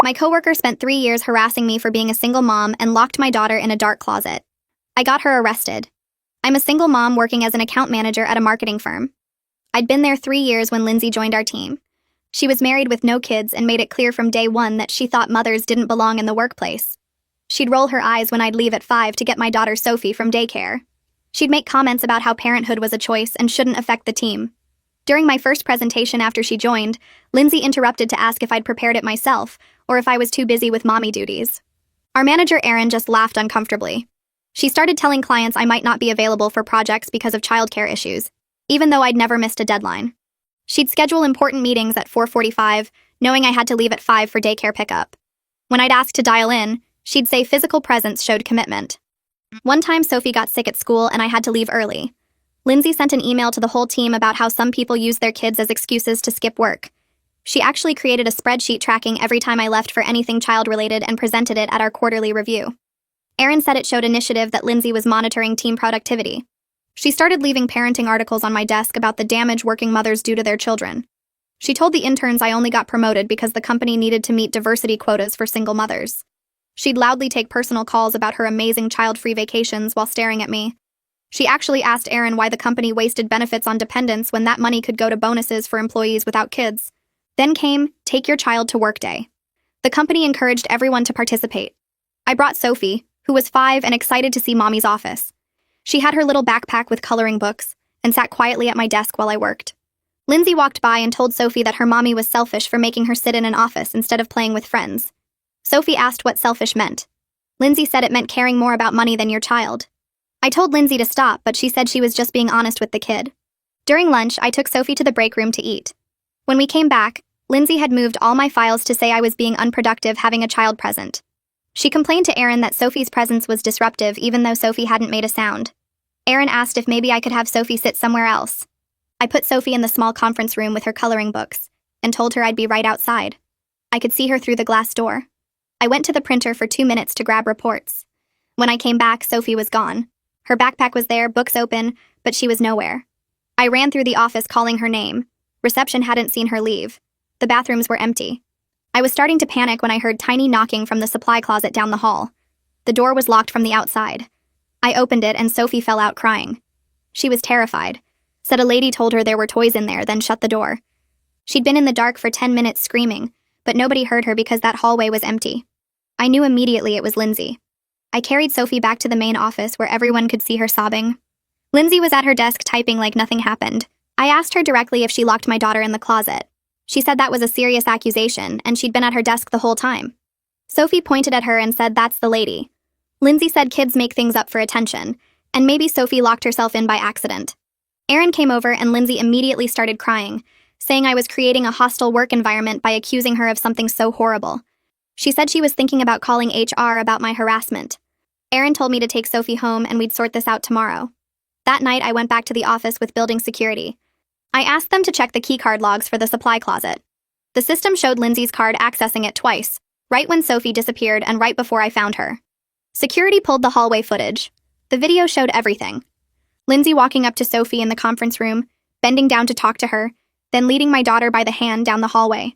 My coworker spent 3 years harassing me for being a single mom and locked my daughter in a dark closet. I got her arrested. I'm a single mom working as an account manager at a marketing firm. I'd been there 3 years when Lindsay joined our team. She was married with no kids and made it clear from day one that she thought mothers didn't belong in the workplace. She'd roll her eyes when I'd leave at 5 to get my daughter Sophie from daycare. She'd make comments about how parenthood was a choice and shouldn't affect the team. During my first presentation after she joined, Lindsay interrupted to ask if I'd prepared it myself or if I was too busy with mommy duties. Our manager, Erin, just laughed uncomfortably. She started telling clients I might not be available for projects because of childcare issues, even though I'd never missed a deadline. She'd schedule important meetings at 4:45, knowing I had to leave at 5 for daycare pickup. When I'd ask to dial in, she'd say physical presence showed commitment. One time Sophie got sick at school and I had to leave early. Lindsay sent an email to the whole team about how some people use their kids as excuses to skip work. She actually created a spreadsheet tracking every time I left for anything child-related and presented it at our quarterly review. Erin said it showed initiative that Lindsay was monitoring team productivity. She started leaving parenting articles on my desk about the damage working mothers do to their children. She told the interns I only got promoted because the company needed to meet diversity quotas for single mothers. She'd loudly take personal calls about her amazing child-free vacations while staring at me. She actually asked Erin why the company wasted benefits on dependents when that money could go to bonuses for employees without kids. Then came, Take Your Child to Work Day. The company encouraged everyone to participate. I brought Sophie, who was 5 and excited to see Mommy's office. She had her little backpack with coloring books and sat quietly at my desk while I worked. Lindsay walked by and told Sophie that her mommy was selfish for making her sit in an office instead of playing with friends. Sophie asked what selfish meant. Lindsay said it meant caring more about money than your child. I told Lindsay to stop, but she said she was just being honest with the kid. During lunch, I took Sophie to the break room to eat. When we came back, Lindsay had moved all my files to say I was being unproductive having a child present. She complained to Erin that Sophie's presence was disruptive even though Sophie hadn't made a sound. Erin asked if maybe I could have Sophie sit somewhere else. I put Sophie in the small conference room with her coloring books and told her I'd be right outside. I could see her through the glass door. I went to the printer for 2 minutes to grab reports. When I came back, Sophie was gone. Her backpack was there, books open, but she was nowhere. I ran through the office calling her name. Reception hadn't seen her leave. The bathrooms were empty. I was starting to panic when I heard tiny knocking from the supply closet down the hall. The door was locked from the outside. I opened it and Sophie fell out crying. She was terrified. Said a lady told her there were toys in there, then shut the door. She'd been in the dark for 10 minutes screaming, but nobody heard her because that hallway was empty. I knew immediately it was Lindsay. I carried Sophie back to the main office where everyone could see her sobbing. Lindsay was at her desk typing like nothing happened. I asked her directly if she locked my daughter in the closet. She said that was a serious accusation, and she'd been at her desk the whole time. Sophie pointed at her and said that's the lady. Lindsay said kids make things up for attention, and maybe Sophie locked herself in by accident. Erin came over and Lindsay immediately started crying, saying I was creating a hostile work environment by accusing her of something so horrible. She said she was thinking about calling HR about my harassment. Erin told me to take Sophie home and we'd sort this out tomorrow. That night, I went back to the office with building security. I asked them to check the keycard logs for the supply closet. The system showed Lindsay's card accessing it twice, right when Sophie disappeared and right before I found her. Security pulled the hallway footage. The video showed everything. Lindsay walking up to Sophie in the conference room, bending down to talk to her, then leading my daughter by the hand down the hallway.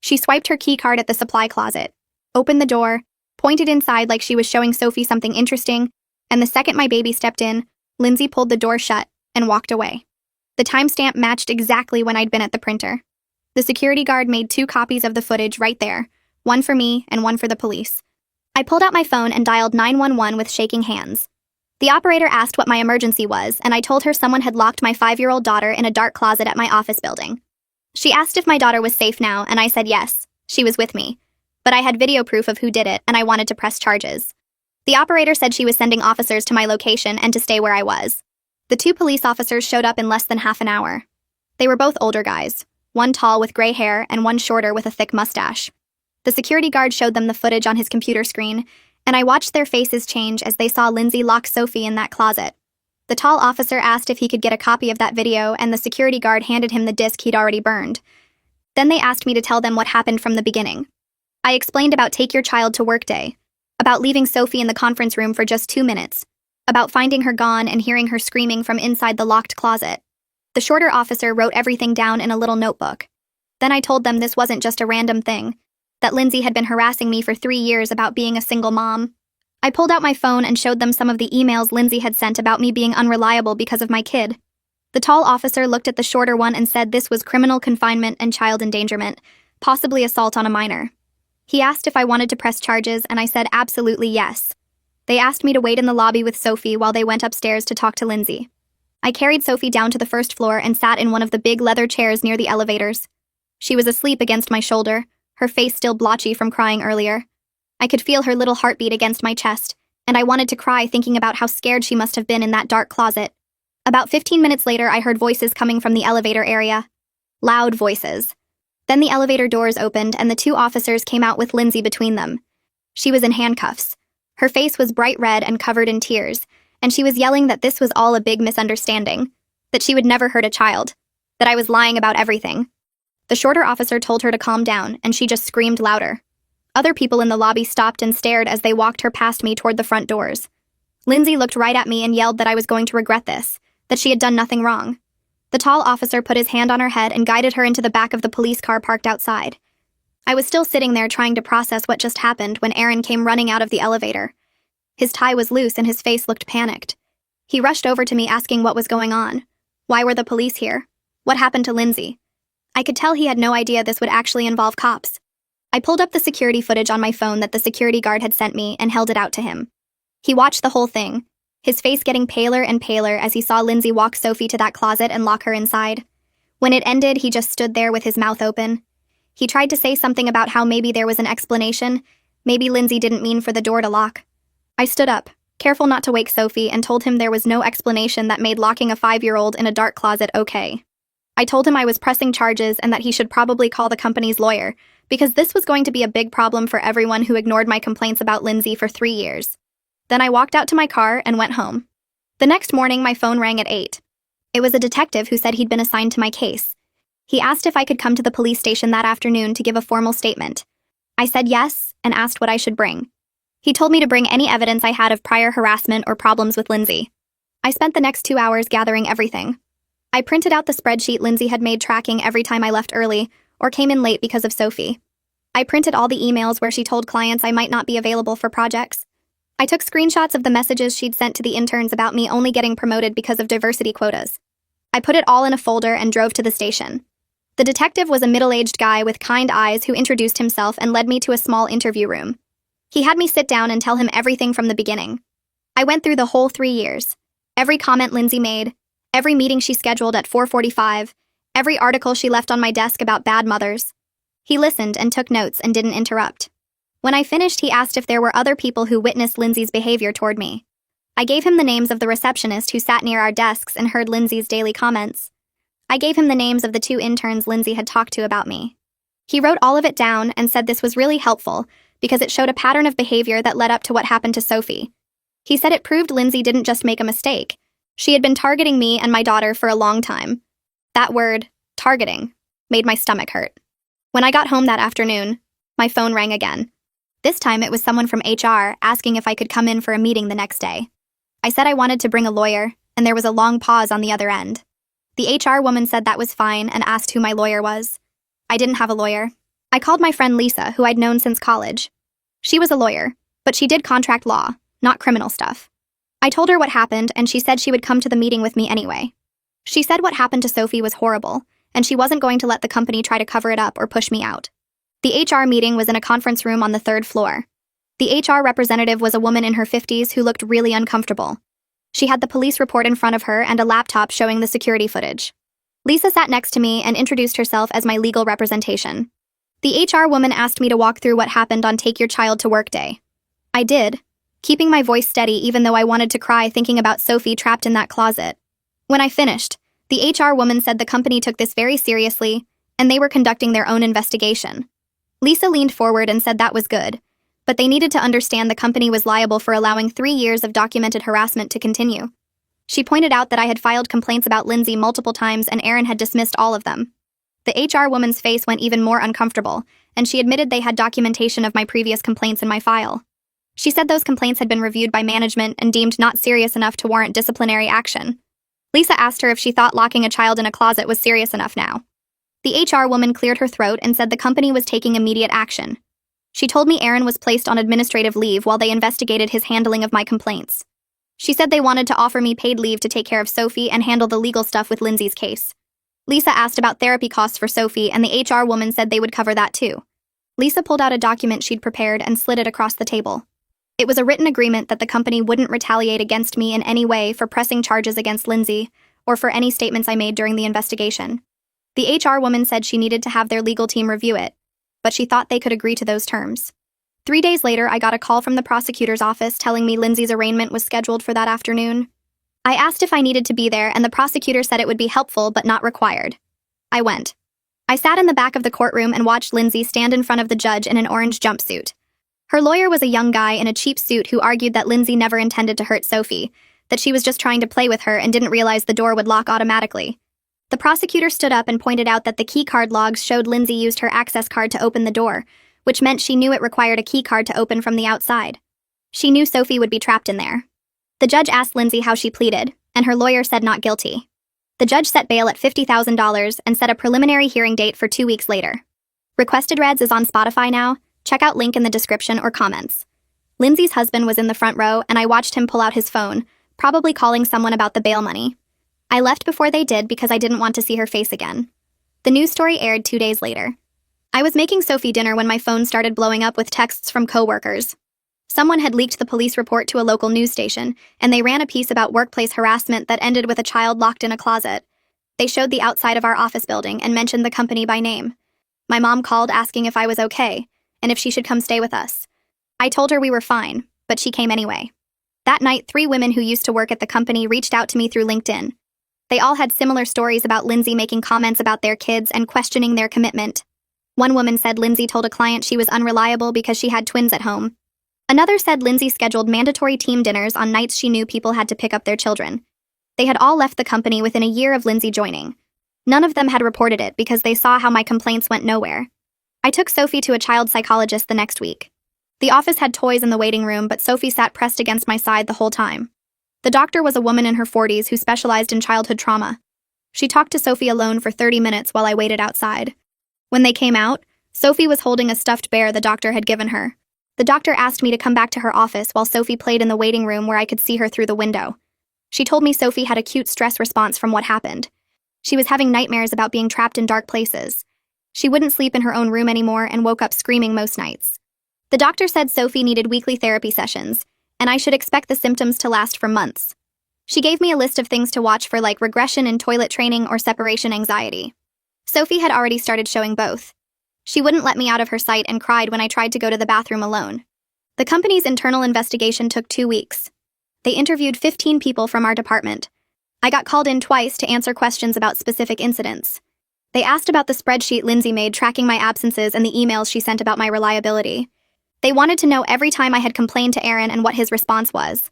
She swiped her keycard at the supply closet, opened the door, pointed inside like she was showing Sophie something interesting, and the second my baby stepped in, Lindsay pulled the door shut and walked away. The timestamp matched exactly when I'd been at the printer. The security guard made 2 copies of the footage right there, one for me and one for the police. I pulled out my phone and dialed 911 with shaking hands. The operator asked what my emergency was, and I told her someone had locked my 5-year-old daughter in a dark closet at my office building. She asked if my daughter was safe now, and I said yes, she was with me. But I had video proof of who did it, and I wanted to press charges. The operator said she was sending officers to my location and to stay where I was. The 2 police officers showed up in less than half an hour. They were both older guys, one tall with gray hair and one shorter with a thick mustache. The security guard showed them the footage on his computer screen, and I watched their faces change as they saw Lindsay lock Sophie in that closet. The tall officer asked if he could get a copy of that video, and the security guard handed him the disc he'd already burned. Then they asked me to tell them what happened from the beginning. I explained about Take Your Child to Work Day, about leaving Sophie in the conference room for just 2 minutes, about finding her gone and hearing her screaming from inside the locked closet. The shorter officer wrote everything down in a little notebook. Then I told them this wasn't just a random thing. that Lindsay had been harassing me for 3 years about being a single mom. I pulled out my phone and showed them some of the emails Lindsay had sent about me being unreliable because of my kid. The tall officer looked at the shorter one and said this was criminal confinement and child endangerment, possibly assault on a minor. He asked if I wanted to press charges, and I said absolutely yes. They asked me to wait in the lobby with Sophie while they went upstairs to talk to Lindsay. I carried Sophie down to the first floor and sat in one of the big leather chairs near the elevators. She was asleep against my shoulder, her face still blotchy from crying earlier. I could feel her little heartbeat against my chest, and I wanted to cry thinking about how scared she must have been in that dark closet. About 15 minutes later, I heard voices coming from the elevator area. Loud voices. Then the elevator doors opened and the 2 officers came out with Lindsay between them. She was in handcuffs. Her face was bright red and covered in tears, and she was yelling that this was all a big misunderstanding, that she would never hurt a child, that I was lying about everything. The shorter officer told her to calm down, and she just screamed louder. Other people in the lobby stopped and stared as they walked her past me toward the front doors. Lindsay looked right at me and yelled that I was going to regret this, that she had done nothing wrong. The tall officer put his hand on her head and guided her into the back of the police car parked outside. I was still sitting there trying to process what just happened when Aaron came running out of the elevator. His tie was loose and his face looked panicked. He rushed over to me asking what was going on. Why were the police here? What happened to Lindsay? I could tell he had no idea this would actually involve cops. I pulled up the security footage on my phone that the security guard had sent me and held it out to him. He watched the whole thing, his face getting paler and paler as he saw Lindsay walk Sophie to that closet and lock her inside. When it ended, he just stood there with his mouth open. He tried to say something about how maybe there was an explanation, maybe Lindsay didn't mean for the door to lock. I stood up, careful not to wake Sophie, and told him there was no explanation that made locking a 5-year-old in a dark closet okay. I told him I was pressing charges and that he should probably call the company's lawyer, because this was going to be a big problem for everyone who ignored my complaints about Lindsay for 3 years. Then I walked out to my car and went home. The next morning, my phone rang at 8. It was a detective who said he'd been assigned to my case. He asked if I could come to the police station that afternoon to give a formal statement. I said yes and asked what I should bring. He told me to bring any evidence I had of prior harassment or problems with Lindsay. I spent the next 2 hours gathering everything. I printed out the spreadsheet Lindsay had made tracking every time I left early or came in late because of Sophie. I printed all the emails where she told clients I might not be available for projects. I took screenshots of the messages she'd sent to the interns about me only getting promoted because of diversity quotas. I put it all in a folder and drove to the station. The detective was a middle-aged guy with kind eyes who introduced himself and led me to a small interview room. He had me sit down and tell him everything from the beginning. I went through the whole 3 years. Every comment Lindsay made, every meeting she scheduled at 4:45, every article she left on my desk about bad mothers. He listened and took notes and didn't interrupt. When I finished, he asked if there were other people who witnessed Lindsay's behavior toward me. I gave him the names of the receptionist who sat near our desks and heard Lindsay's daily comments. I gave him the names of the 2 interns Lindsay had talked to about me. He wrote all of it down and said this was really helpful because it showed a pattern of behavior that led up to what happened to Sophie. He said it proved Lindsay didn't just make a mistake. She had been targeting me and my daughter for a long time. That word, targeting, made my stomach hurt. When I got home that afternoon, my phone rang again. This time it was someone from HR asking if I could come in for a meeting the next day. I said I wanted to bring a lawyer, and there was a long pause on the other end. The HR woman said that was fine and asked who my lawyer was. I didn't have a lawyer. I called my friend Lisa, who I'd known since college. She was a lawyer, but she did contract law, not criminal stuff. I told her what happened, and she said she would come to the meeting with me anyway. She said what happened to Sophie was horrible, and she wasn't going to let the company try to cover it up or push me out. The HR meeting was in a conference room on the 3rd floor. The HR representative was a woman in her 50s who looked really uncomfortable. She had the police report in front of her and a laptop showing the security footage. Lisa sat next to me and introduced herself as my legal representation. The HR woman asked me to walk through what happened on Take Your Child to Work Day. I did, keeping my voice steady even though I wanted to cry thinking about Sophie trapped in that closet. When I finished, the HR woman said the company took this very seriously, and they were conducting their own investigation. Lisa leaned forward and said that was good, but they needed to understand the company was liable for allowing 3 years of documented harassment to continue. She pointed out that I had filed complaints about Lindsay multiple times and Aaron had dismissed all of them. The HR woman's face went even more uncomfortable, and she admitted they had documentation of my previous complaints in my file. She said those complaints had been reviewed by management and deemed not serious enough to warrant disciplinary action. Lisa asked her if she thought locking a child in a closet was serious enough now. The HR woman cleared her throat and said the company was taking immediate action. She told me Aaron was placed on administrative leave while they investigated his handling of my complaints. She said they wanted to offer me paid leave to take care of Sophie and handle the legal stuff with Lindsay's case. Lisa asked about therapy costs for Sophie, and the HR woman said they would cover that too. Lisa pulled out a document she'd prepared and slid it across the table. It was a written agreement that the company wouldn't retaliate against me in any way for pressing charges against Lindsay or for any statements I made during the investigation. The HR woman said she needed to have their legal team review it, but she thought they could agree to those terms. 3 days later, I got a call from the prosecutor's office telling me Lindsay's arraignment was scheduled for that afternoon. I asked if I needed to be there, and the prosecutor said it would be helpful but not required. I went. I sat in the back of the courtroom and watched Lindsay stand in front of the judge in an orange jumpsuit. Her lawyer was a young guy in a cheap suit who argued that Lindsay never intended to hurt Sophie, that she was just trying to play with her and didn't realize the door would lock automatically. The prosecutor stood up and pointed out that the key card logs showed Lindsay used her access card to open the door, which meant she knew it required a key card to open from the outside. She knew Sophie would be trapped in there. The judge asked Lindsay how she pleaded, and her lawyer said not guilty. The judge set bail at $50,000 and set a preliminary hearing date for 2 weeks later. Requested Reds is on Spotify now. Check out link in the description or comments. Lindsay's husband was in the front row, and I watched him pull out his phone, probably calling someone about the bail money. I left before they did because I didn't want to see her face again. The news story aired 2 days later. I was making Sophie dinner when my phone started blowing up with texts from coworkers. Someone had leaked the police report to a local news station, and they ran a piece about workplace harassment that ended with a child locked in a closet. They showed the outside of our office building and mentioned the company by name. My mom called asking if I was okay, and if she should come stay with us. I told her we were fine, but she came anyway. That night, 3 women who used to work at the company reached out to me through LinkedIn. They all had similar stories about Lindsay making comments about their kids and questioning their commitment. One woman said Lindsay told a client she was unreliable because she had twins at home. Another said Lindsay scheduled mandatory team dinners on nights she knew people had to pick up their children. They had all left the company within a year of Lindsay joining. None of them had reported it because they saw how my complaints went nowhere. I took Sophie to a child psychologist the next week. The office had toys in the waiting room, but Sophie sat pressed against my side the whole time. The doctor was a woman in her 40s who specialized in childhood trauma. She talked to Sophie alone for 30 minutes while I waited outside. When they came out, Sophie was holding a stuffed bear the doctor had given her. The doctor asked me to come back to her office while Sophie played in the waiting room where I could see her through the window. She told me Sophie had acute stress response from what happened. She was having nightmares about being trapped in dark places. She wouldn't sleep in her own room anymore and woke up screaming most nights. The doctor said Sophie needed weekly therapy sessions, and I should expect the symptoms to last for months. She gave me a list of things to watch for, like regression in toilet training or separation anxiety. Sophie had already started showing both. She wouldn't let me out of her sight and cried when I tried to go to the bathroom alone. The company's internal investigation took 2 weeks. They interviewed 15 people from our department. I got called in twice to answer questions about specific incidents. They asked about the spreadsheet Lindsay made tracking my absences and the emails she sent about my reliability. They wanted to know every time I had complained to Aaron and what his response was.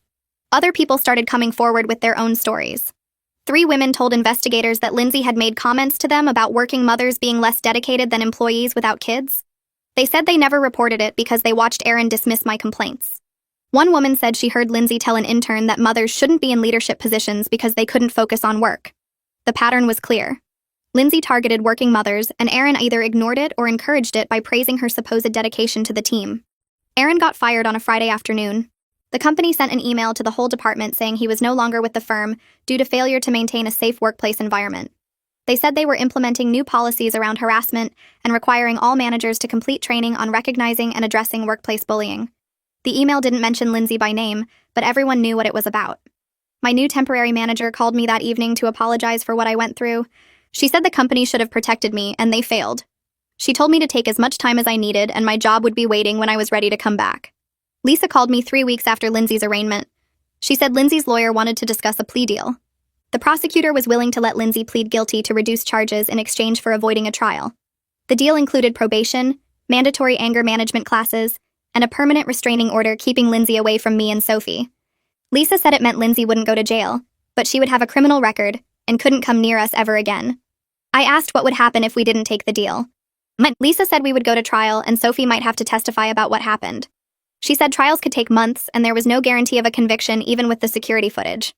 Other people started coming forward with their own stories. 3 women told investigators that Lindsay had made comments to them about working mothers being less dedicated than employees without kids. They said they never reported it because they watched Aaron dismiss my complaints. One woman said she heard Lindsay tell an intern that mothers shouldn't be in leadership positions because they couldn't focus on work. The pattern was clear. Lindsay targeted working mothers, and Aaron either ignored it or encouraged it by praising her supposed dedication to the team. Aaron got fired on a Friday afternoon. The company sent an email to the whole department saying he was no longer with the firm due to failure to maintain a safe workplace environment. They said they were implementing new policies around harassment and requiring all managers to complete training on recognizing and addressing workplace bullying. The email didn't mention Lindsay by name, but everyone knew what it was about. My new temporary manager called me that evening to apologize for what I went through. She said the company should have protected me, and they failed. She told me to take as much time as I needed, and my job would be waiting when I was ready to come back. Lisa called me 3 weeks after Lindsay's arraignment. She said Lindsay's lawyer wanted to discuss a plea deal. The prosecutor was willing to let Lindsay plead guilty to reduce charges in exchange for avoiding a trial. The deal included probation, mandatory anger management classes, and a permanent restraining order keeping Lindsay away from me and Sophie. Lisa said it meant Lindsay wouldn't go to jail, but she would have a criminal record and couldn't come near us ever again. I asked what would happen if we didn't take the deal. Lisa said we would go to trial and Sophie might have to testify about what happened. She said trials could take months and there was no guarantee of a conviction even with the security footage.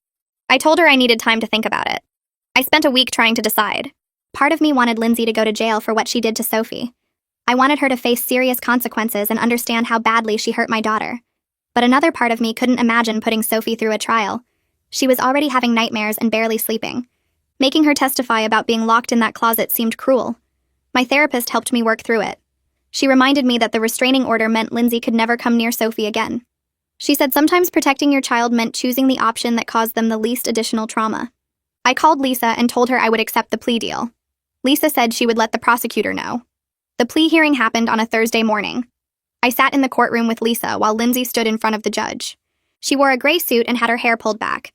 I told her I needed time to think about it. I spent a week trying to decide. Part of me wanted Lindsay to go to jail for what she did to Sophie. I wanted her to face serious consequences and understand how badly she hurt my daughter. But another part of me couldn't imagine putting Sophie through a trial. She was already having nightmares and barely sleeping. Making her testify about being locked in that closet seemed cruel. My therapist helped me work through it. She reminded me that the restraining order meant Lindsay could never come near Sophie again. She said sometimes protecting your child meant choosing the option that caused them the least additional trauma. I called Lisa and told her I would accept the plea deal. Lisa said she would let the prosecutor know. The plea hearing happened on a Thursday morning. I sat in the courtroom with Lisa while Lindsay stood in front of the judge. She wore a gray suit and had her hair pulled back.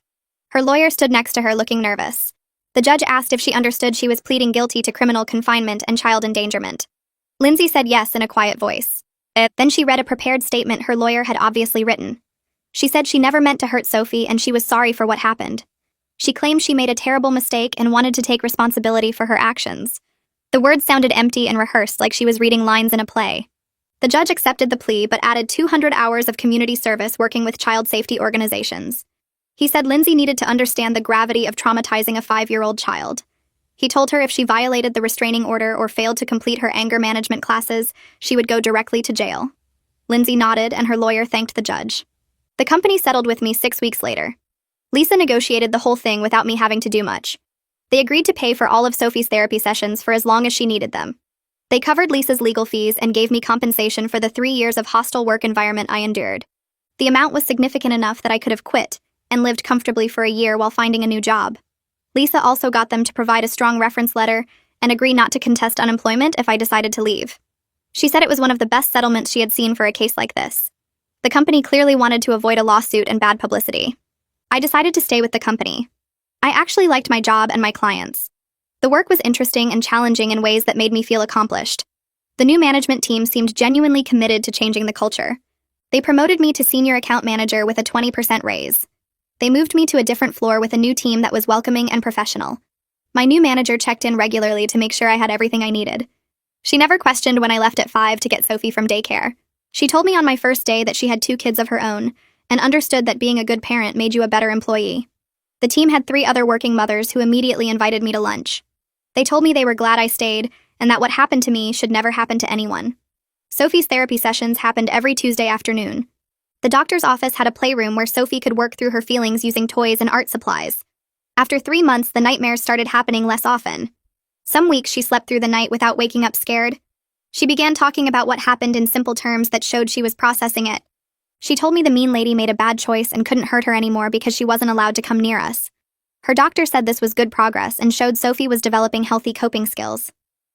Her lawyer stood next to her looking nervous. The judge asked if she understood she was pleading guilty to criminal confinement and child endangerment. Lindsay said yes in a quiet voice. Then she read a prepared statement her lawyer had obviously written. She said she never meant to hurt Sophie and she was sorry for what happened. She claimed she made a terrible mistake and wanted to take responsibility for her actions. The words sounded empty and rehearsed like she was reading lines in a play. The judge accepted the plea but added 200 hours of community service working with child safety organizations. He said Lindsay needed to understand the gravity of traumatizing a 5-year-old child. He told her if she violated the restraining order or failed to complete her anger management classes, she would go directly to jail. Lindsay nodded and her lawyer thanked the judge. The company settled with me 6 weeks later. Lisa negotiated the whole thing without me having to do much. They agreed to pay for all of Sophie's therapy sessions for as long as she needed them. They covered Lisa's legal fees and gave me compensation for the 3 years of hostile work environment I endured. The amount was significant enough that I could have quit and lived comfortably for a year while finding a new job. Lisa also got them to provide a strong reference letter and agree not to contest unemployment if I decided to leave. She said it was one of the best settlements she had seen for a case like this. The company clearly wanted to avoid a lawsuit and bad publicity. I decided to stay with the company. I actually liked my job and my clients. The work was interesting and challenging in ways that made me feel accomplished. The new management team seemed genuinely committed to changing the culture. They promoted me to senior account manager with a 20% raise. They moved me to a different floor with a new team that was welcoming and professional. My new manager checked in regularly to make sure I had everything I needed. She never questioned when I left at 5 to get Sophie from daycare. She told me on my first day that she had 2 kids of her own and understood that being a good parent made you a better employee. The team had 3 other working mothers who immediately invited me to lunch. They told me they were glad I stayed and that what happened to me should never happen to anyone. Sophie's therapy sessions happened every Tuesday afternoon. The doctor's office had a playroom where Sophie could work through her feelings using toys and art supplies. After 3 months, the nightmares started happening less often. Some weeks she slept through the night without waking up scared. She began talking about what happened in simple terms that showed she was processing it. She told me the mean lady made a bad choice and couldn't hurt her anymore because she wasn't allowed to come near us. Her doctor said this was good progress and showed Sophie was developing healthy coping skills.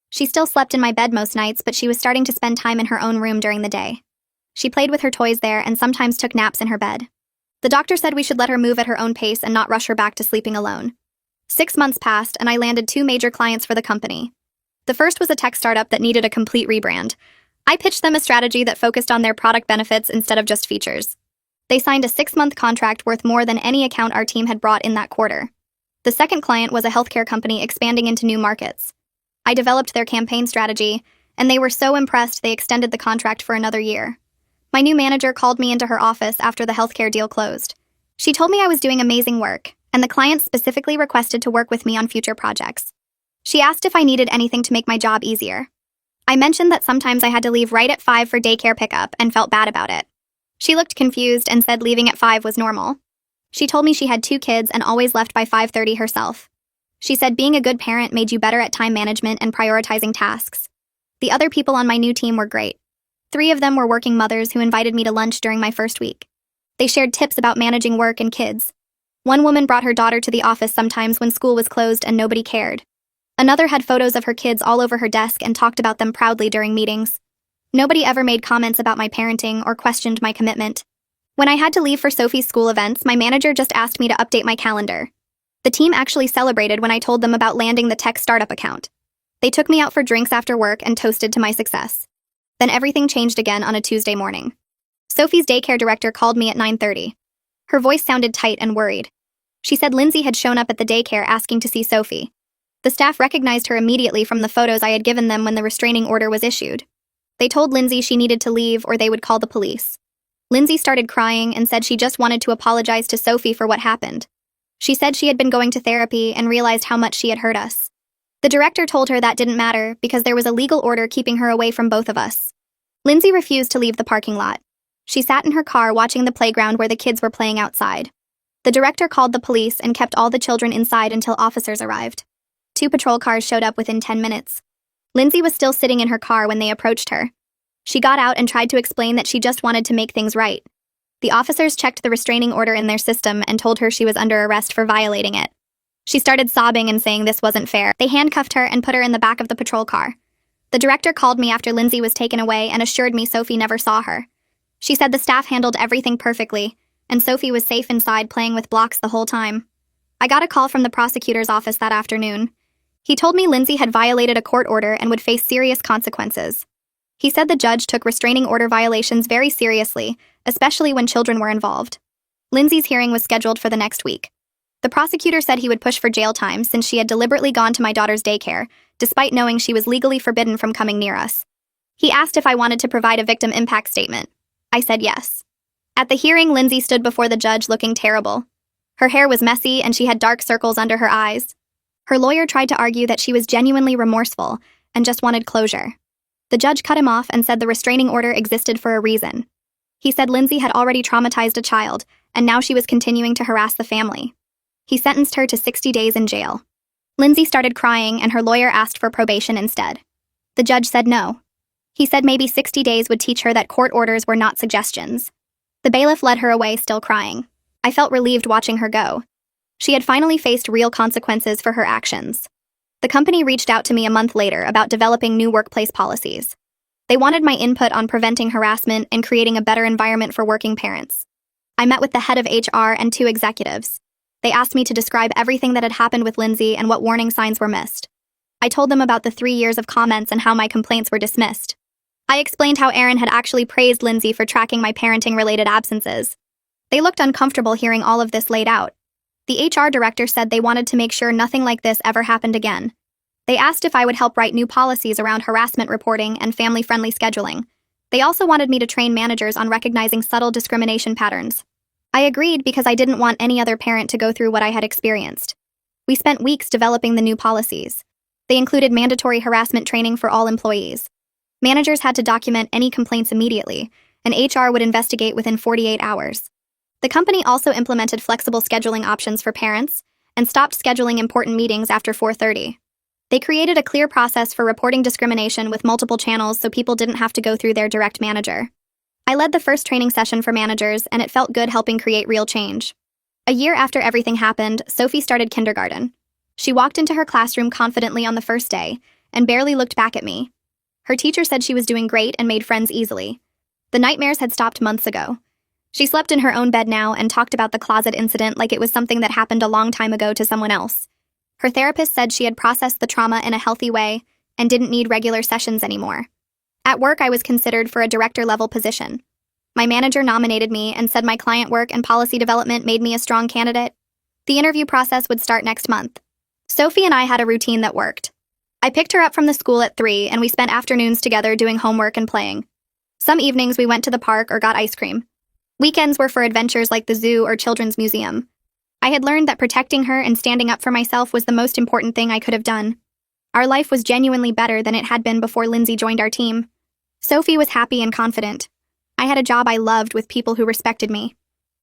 She still slept in my bed most nights, but she was starting to spend time in her own room during the day. She played with her toys there and sometimes took naps in her bed. The doctor said we should let her move at her own pace and not rush her back to sleeping alone. 6 months passed and I landed 2 major clients for the company. The first was a tech startup that needed a complete rebrand. I pitched them a strategy that focused on their product benefits instead of just features. They signed a 6-month contract worth more than any account our team had brought in that quarter. The second client was a healthcare company expanding into new markets. I developed their campaign strategy, and they were so impressed they extended the contract for another year. My new manager called me into her office after the healthcare deal closed. She told me I was doing amazing work, and the client specifically requested to work with me on future projects. She asked if I needed anything to make my job easier. I mentioned that sometimes I had to leave right at 5 for daycare pickup and felt bad about it. She looked confused and said leaving at 5 was normal. She told me she had 2 kids and always left by 5:30 herself. She said being a good parent made you better at time management and prioritizing tasks. The other people on my new team were great. 3 of them were working mothers who invited me to lunch during my first week. They shared tips about managing work and kids. One woman brought her daughter to the office sometimes when school was closed and nobody cared. Another had photos of her kids all over her desk and talked about them proudly during meetings. Nobody ever made comments about my parenting or questioned my commitment. When I had to leave for Sophie's school events, my manager just asked me to update my calendar. The team actually celebrated when I told them about landing the tech startup account. They took me out for drinks after work and toasted to my success. Then everything changed again on a Tuesday morning. Sophie's daycare director called me at 9:30. Her voice sounded tight and worried. She said Lindsay had shown up at the daycare asking to see Sophie. The staff recognized her immediately from the photos I had given them when the restraining order was issued. They told Lindsay she needed to leave or they would call the police. Lindsay started crying and said she just wanted to apologize to Sophie for what happened. She said she had been going to therapy and realized how much she had hurt us. The director told her that didn't matter because there was a legal order keeping her away from both of us. Lindsay refused to leave the parking lot. She sat in her car watching the playground where the kids were playing outside. The director called the police and kept all the children inside until officers arrived. 2 patrol cars showed up within 10 minutes. Lindsay was still sitting in her car when they approached her. She got out and tried to explain that she just wanted to make things right. The officers checked the restraining order in their system and told her she was under arrest for violating it. She started sobbing and saying this wasn't fair. They handcuffed her and put her in the back of the patrol car. The director called me after Lindsay was taken away and assured me Sophie never saw her. She said the staff handled everything perfectly, and Sophie was safe inside playing with blocks the whole time. I got a call from the prosecutor's office that afternoon. He told me Lindsay had violated a court order and would face serious consequences. He said the judge took restraining order violations very seriously, especially when children were involved. Lindsay's hearing was scheduled for the next week. The prosecutor said he would push for jail time since she had deliberately gone to my daughter's daycare, despite knowing she was legally forbidden from coming near us. He asked if I wanted to provide a victim impact statement. I said yes. At the hearing, Lindsay stood before the judge looking terrible. Her hair was messy and she had dark circles under her eyes. Her lawyer tried to argue that she was genuinely remorseful and just wanted closure. The judge cut him off and said the restraining order existed for a reason. He said Lindsay had already traumatized a child, and now she was continuing to harass the family. He sentenced her to 60 days in jail. Lindsay started crying and her lawyer asked for probation instead. The judge said no. He said maybe 60 days would teach her that court orders were not suggestions. The bailiff led her away still crying. I felt relieved watching her go. She had finally faced real consequences for her actions. The company reached out to me a month later about developing new workplace policies. They wanted my input on preventing harassment and creating a better environment for working parents. I met with the head of HR and 2 executives. They asked me to describe everything that had happened with Lindsay and what warning signs were missed. I told them about the 3 years of comments and how my complaints were dismissed. I explained how Aaron had actually praised Lindsay for tracking my parenting-related absences. They looked uncomfortable hearing all of this laid out. The HR director said they wanted to make sure nothing like this ever happened again. They asked if I would help write new policies around harassment reporting and family-friendly scheduling. They also wanted me to train managers on recognizing subtle discrimination patterns. I agreed because I didn't want any other parent to go through what I had experienced. We spent weeks developing the new policies. They included mandatory harassment training for all employees. Managers had to document any complaints immediately, and HR would investigate within 48 hours. The company also implemented flexible scheduling options for parents and stopped scheduling important meetings after 4:30. They created a clear process for reporting discrimination with multiple channels so people didn't have to go through their direct manager. I led the first training session for managers, and it felt good helping create real change. A year after everything happened, Sophie started kindergarten. She walked into her classroom confidently on the first day and barely looked back at me. Her teacher said she was doing great and made friends easily. The nightmares had stopped months ago. She slept in her own bed now and talked about the closet incident like it was something that happened a long time ago to someone else. Her therapist said she had processed the trauma in a healthy way and didn't need regular sessions anymore. At work, I was considered for a director-level position. My manager nominated me and said my client work and policy development made me a strong candidate. The interview process would start next month. Sophie and I had a routine that worked. I picked her up from the school at 3, and we spent afternoons together doing homework and playing. Some evenings we went to the park or got ice cream. Weekends were for adventures like the zoo or children's museum. I had learned that protecting her and standing up for myself was the most important thing I could have done. Our life was genuinely better than it had been before Lindsay joined our team. Sophie was happy and confident. I had a job I loved with people who respected me.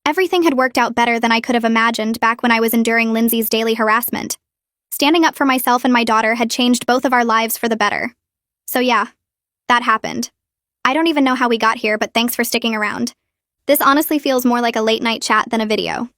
Everything had worked out better than I could have imagined back when I was enduring Lindsay's daily harassment. Standing up for myself and my daughter had changed both of our lives for the better. So yeah, that happened. I don't even know how we got here, but thanks for sticking around. This honestly feels more like a late-night chat than a video.